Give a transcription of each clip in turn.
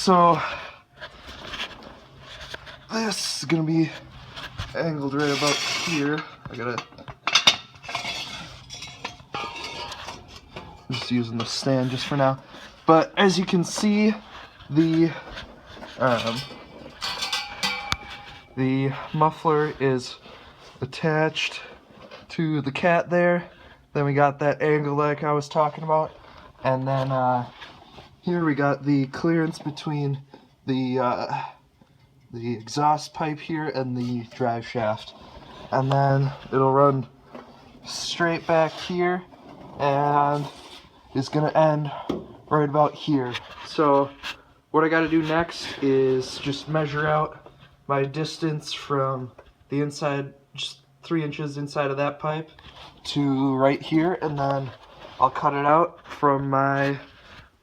So this is gonna be angled right about here. I gotta just using the stand just for now. But as you can see, the muffler is attached to the cat there. Then we got that angle like I was talking about, and then here we got the clearance between the exhaust pipe here and the drive shaft, and then it'll run straight back here and is gonna end right about here. So what I gotta do next is just measure out my distance from the inside, just 3 inches inside of that pipe to right here, and then I'll cut it out from my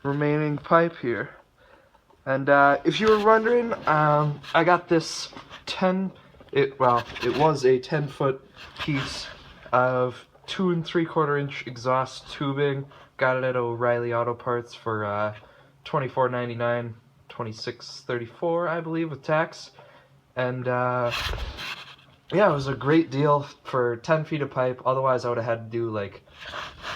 remaining pipe here. And if you were wondering, I got this it was a 10-foot piece of 2 3/4 inch exhaust tubing. Got it at O'Reilly Auto Parts for $24.99, $26.34 I believe with tax. And yeah, it was a great deal for 10 feet of pipe. Otherwise I would have had to do like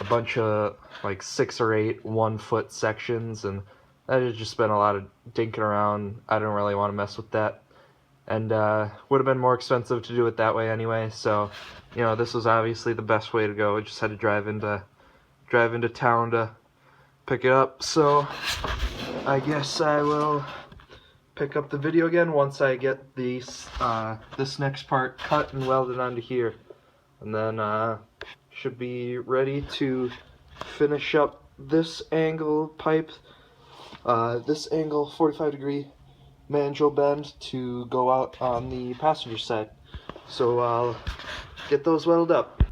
a bunch of like 6 or 8 1-foot sections, and that had just been a lot of dinking around. I didn't really want to mess with that, and would have been more expensive to do it that way anyway. So, you know, this was obviously the best way to go. I just had to drive into town to pick it up. So I guess I will pick up the video again once I get these this next part cut and welded onto here, and then should be ready to finish up this angle pipe, this angle 45-degree mandrel bend to go out on the passenger side. So I'll get those welded up.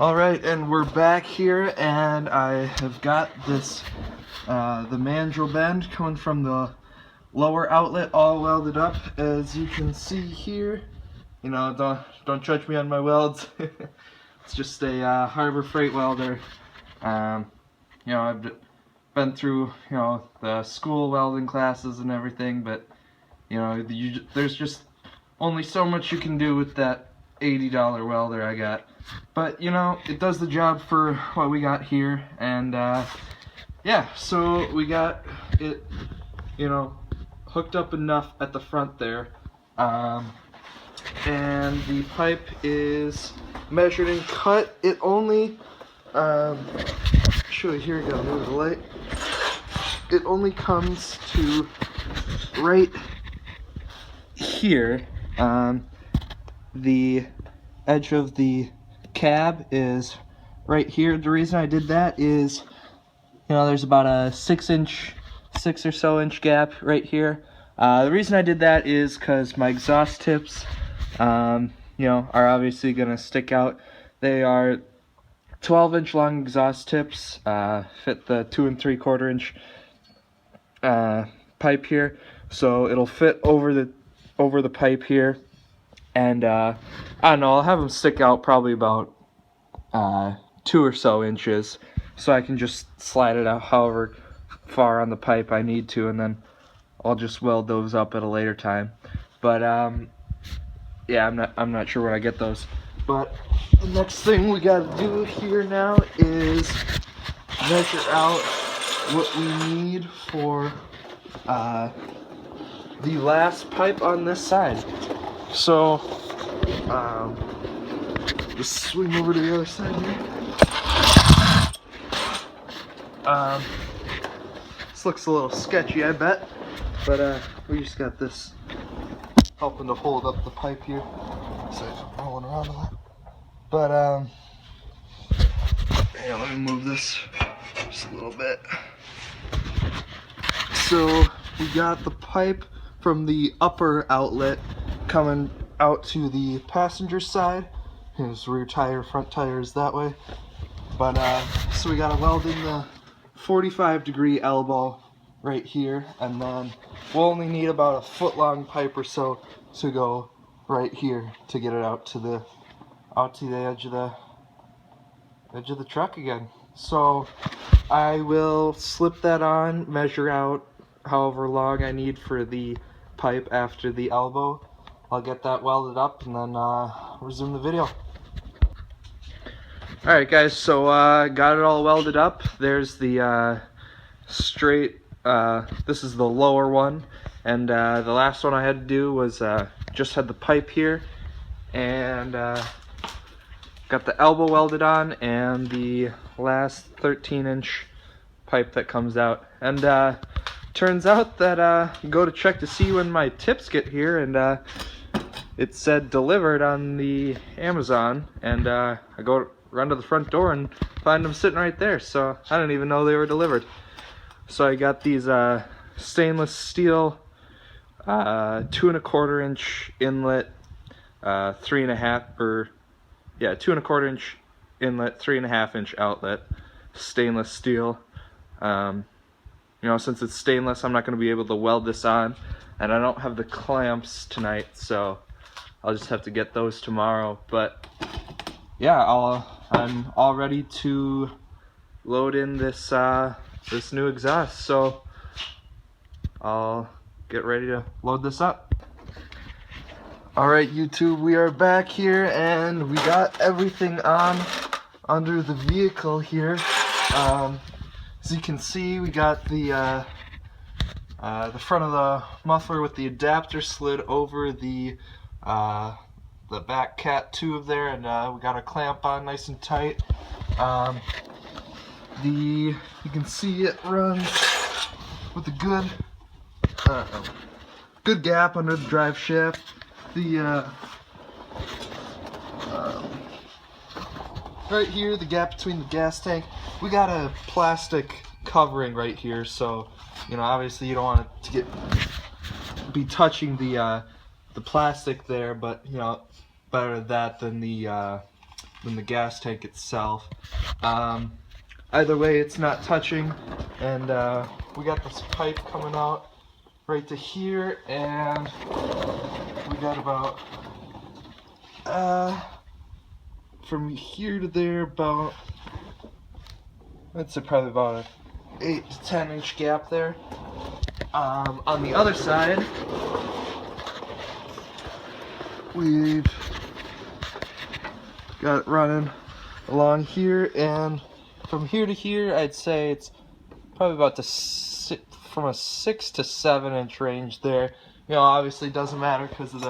Alright, and we're back here, and I have got this the mandrel bend coming from the lower outlet all welded up, as you can see here. You know, don't judge me on my welds. It's just a Harbor Freight welder. You know, I've been through, you know, the school welding classes and everything, but you know, there's just only so much you can do with that $80 welder I got. But you know, it does the job for what we got here, and yeah, so we got it, you know, hooked up enough at the front there, and the pipe is measured and cut. It only show you here, gotta move the light. It only comes to right here. The edge of the cab is right here. The reason I did that is, you know, there's about a 6 or so inch gap right here. The reason I did that is because my exhaust tips, you know, are obviously gonna stick out. They are 12-inch long exhaust tips, fit the 2 3/4 inch pipe here, so it'll fit over the pipe here. And I don't know, I'll have them stick out probably about 2 or so inches, so I can just slide it out however far on the pipe I need to, and then I'll just weld those up at a later time. But yeah, I'm not sure where I get those. But the next thing we gotta do here now is measure out what we need for the last pipe on this side. So just swing over to the other side here. This looks a little sketchy, I bet, but we just got this helping to hold up the pipe here, so I'm rolling around a lot. But yeah, let me move this just a little bit. So we got the pipe from the upper outlet coming out to the passenger side. Here's rear tire, front tire is that way. But so we gotta weld in the 45-degree elbow right here, and then we'll only need about a 1-foot-long pipe or so to go right here to get it out to the edge of the truck again. So I will slip that on, measure out however long I need for the pipe after the elbow. I'll get that welded up and then resume the video. Alright guys, so got it all welded up. There's the straight, this is the lower one, and the last one I had to do was just had the pipe here, and got the elbow welded on and the last 13-inch pipe that comes out. And turns out that you go to check to see when my tips get here, and it said delivered on the Amazon, and I go run to the front door and find them sitting right there, so I didn't even know they were delivered. So I got these stainless steel 2 1/4 inch inlet, 3.5 or 2 1/4 inch inlet, 3.5 inch outlet, stainless steel. You know, since it's stainless, I'm not going to be able to weld this on, and I don't have the clamps tonight, so I'll just have to get those tomorrow. But yeah, I'm all ready to load in this this new exhaust, so I'll get ready to load this up. Alright YouTube, we are back here and we got everything on under the vehicle here. As you can see, we got the front of the muffler with the adapter slid over the back cat tube there, and we got our clamp on nice and tight. You can see it runs with a good gap under the drive shaft. Right here, the gap between the gas tank, we got a plastic covering right here, so you know, obviously you don't want it to be touching the plastic there, but you know, better that than the gas tank itself. Either way, it's not touching, and we got this pipe coming out right to here, and we got about from here to there about, I'd say probably about an 8 to 10 inch gap there. On the other side, we've got it running along here, and from here to here, I'd say it's probably about from a 6 to 7 inch range there. You know, obviously it doesn't matter because of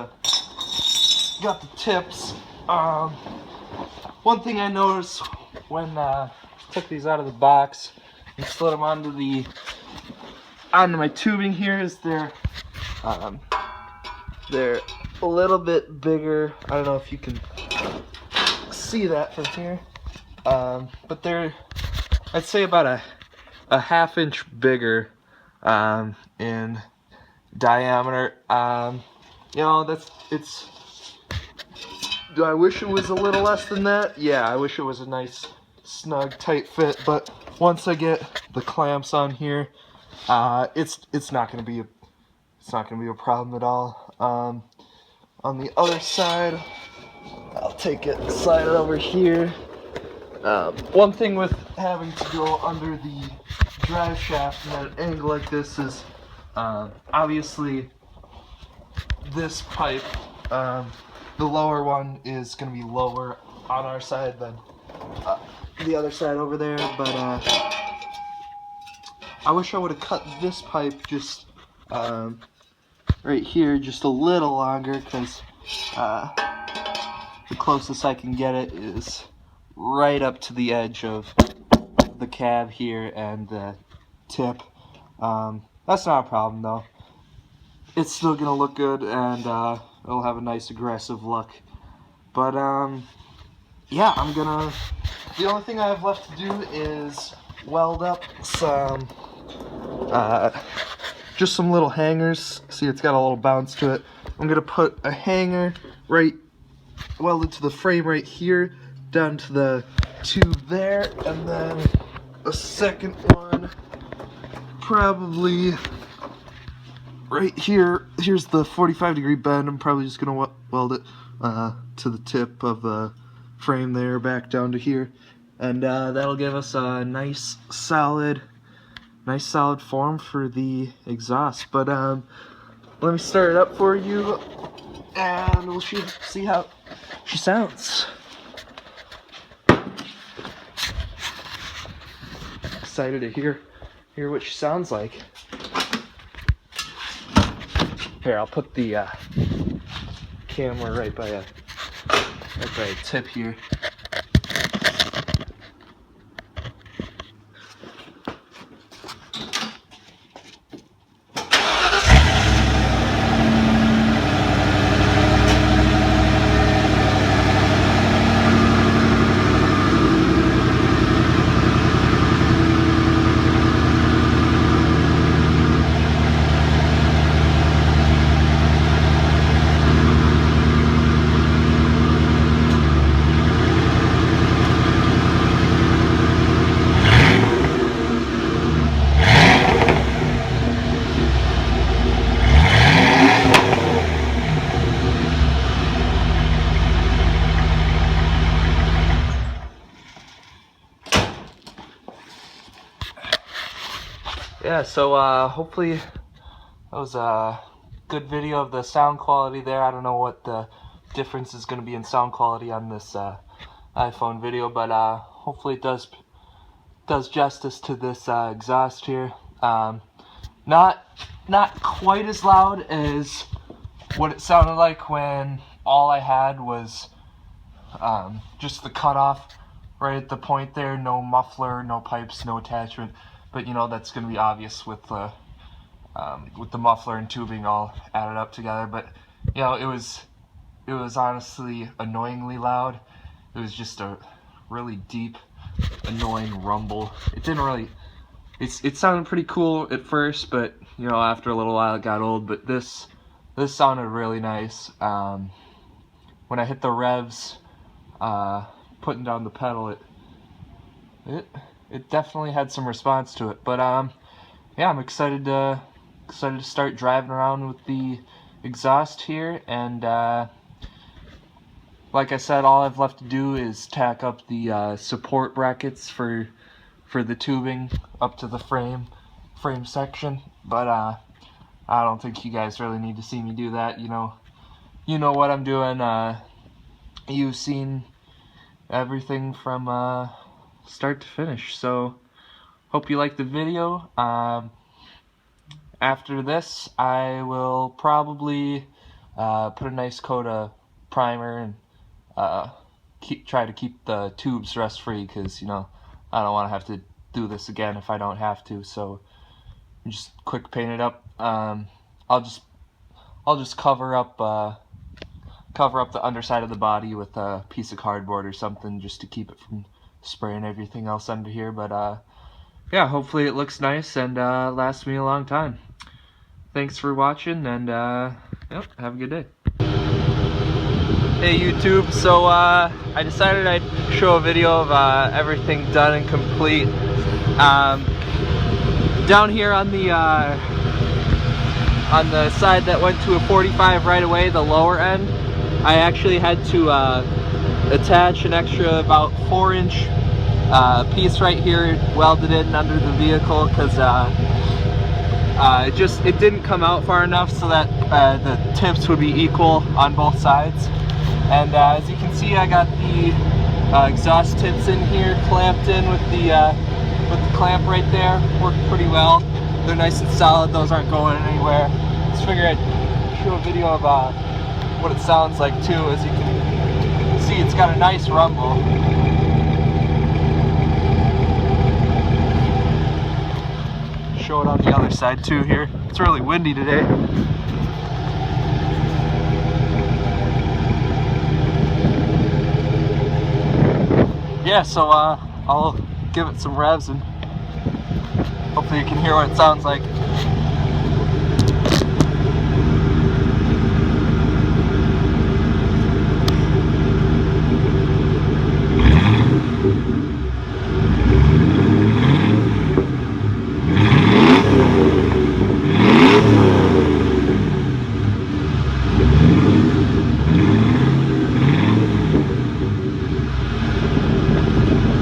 got the tips. One thing I noticed when I took these out of the box and slid them onto my tubing here is they're a little bit bigger. I don't know if you can see that from here, but they're, I'd say about a 1/2 inch bigger in diameter. You know, do I wish it was a little less than that? Yeah, I wish it was a nice, snug, tight fit. But once I get the clamps on here, it's not gonna be a problem at all. On the other side, I'll take it, slide it over here. One thing with having to go under the drive shaft at an angle like this is, obviously, this pipe, the lower one is going to be lower on our side than the other side over there, but I wish I would have cut this pipe just right here just a little longer, because the closest I can get it is right up to the edge of the cab here and the tip. That's not a problem though. It's still gonna look good, and it'll have a nice aggressive look. But yeah, the only thing I have left to do is weld up some just some little hangers. See, it's got a little bounce to it. I'm gonna put a hanger welded to the frame right here, down to the tube there, and then a second one probably right here. Here's the 45-degree bend. I'm probably just gonna weld it to the tip of the frame there, back down to here, and that'll give us a nice solid form for the exhaust. But let me start it up for you, and we'll see how she sounds. Excited to hear what she sounds like. Here, I'll put the camera right by a tip here. Yeah, so hopefully that was a good video of the sound quality there. I don't know what the difference is going to be in sound quality on this iPhone video, but hopefully it does justice to this exhaust here. Not quite as loud as what it sounded like when all I had was just the cutoff right at the point there. No muffler, no pipes, no attachment. But you know, that's going to be obvious with the muffler and tubing all added up together. But you know, it was honestly annoyingly loud. It was just a really deep, annoying rumble. It didn't really. It sounded pretty cool at first, but you know, after a little while it got old. But this sounded really nice. When I hit the revs, putting down the pedal, it definitely had some response to it. But yeah, I'm excited to start driving around with the exhaust here, and like I said, all I've left to do is tack up the support brackets for the tubing up to the frame section. But I don't think you guys really need to see me do that. You know what I'm doing. You've seen everything from start to finish. So hope you liked the video. After this, I will probably put a nice coat of primer and try to keep the tubes rust free, because you know, I don't want to have to do this again if I don't have to. So just quick paint it up. I'll just cover up the underside of the body with a piece of cardboard or something, just to keep it from spraying everything else under here. But yeah, hopefully it looks nice and lasts me a long time. Thanks for watching, and yep, have a good day. Hey YouTube, so I decided I'd show a video of everything done and complete. Down here on the side that went to a 45 right away, the lower end, I actually had to attach an extra about 4-inch piece right here, welded in under the vehicle, because it didn't come out far enough so that the tips would be equal on both sides. And as you can see, I got the exhaust tips in here clamped in with the clamp right there. Worked pretty well. They're nice and solid. Those aren't going anywhere. Just figured I'd show a video of what it sounds like too. As you can see, it's got a nice rumble. Show it on the other side too here. It's really windy today. Yeah, so I'll give it some revs and hopefully you can hear what it sounds like.